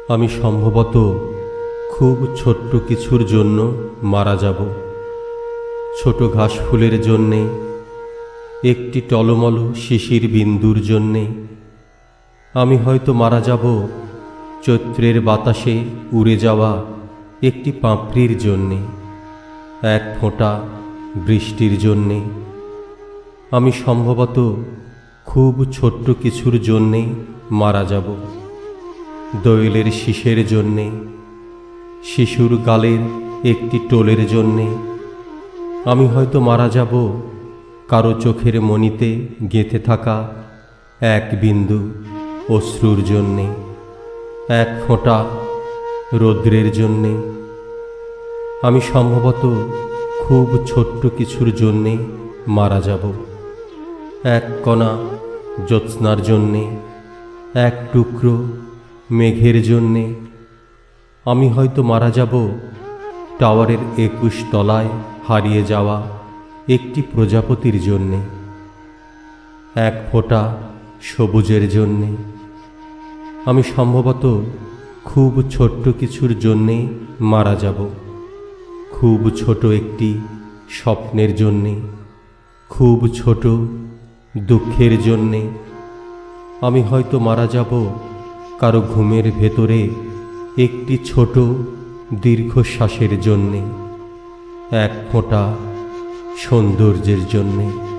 আমি সম্ভবত খুব ছোট্ট কিছুর জন্য মারা যাব। ছোট ঘাস ফুলের জন্যে, একটি টলমল শিশির বিন্দুর জন্যে। আমি হয়তো মারা যাব চৈত্রের বাতাসে উড়ে যাওয়া একটি পাপড়ির জন্যে, এক ফোঁটা বৃষ্টির জন্যে। আমি সম্ভবত খুব ছোট্ট কিছুর জন্যে মারা যাব। দোয়েলের শীষের জন্যে, শিশুর গালের একটি টোলের জন্যে। আমি হয়তো মারা যাব কারো চোখের মণিতে গেঁথে থাকা এক বিন্দু অশ্রুর জন্যে, এক ফোঁটা রৌদ্রের জন্যে। আমি সম্ভবত খুব ছোট্ট কিছুর জন্যে মারা যাব। এক কণা জ্যোৎস্নার জন্যে, এক টুকরো মেঘের জন্যে। আমি হয়তো মারা যাব টাওয়ারের 21 তলায় হারিয়ে যাওয়া একটি প্রজাপতির জন্যে, এক ফোঁটা সবুজের জন্যে। আমি সম্ভবত খুব ছোট্ট কিছুর জন্যে মারা যাব, খুব ছোট একটি স্বপ্নের জন্যে, খুব ছোট দুঃখের জন্যে। আমি হয়তো মারা যাব কারো ঘুমের ভেতরে একটি ছোট দীর্ঘশ্বাসের জন্যে, এক ফোঁটা সৌন্দর্যের জন্যে।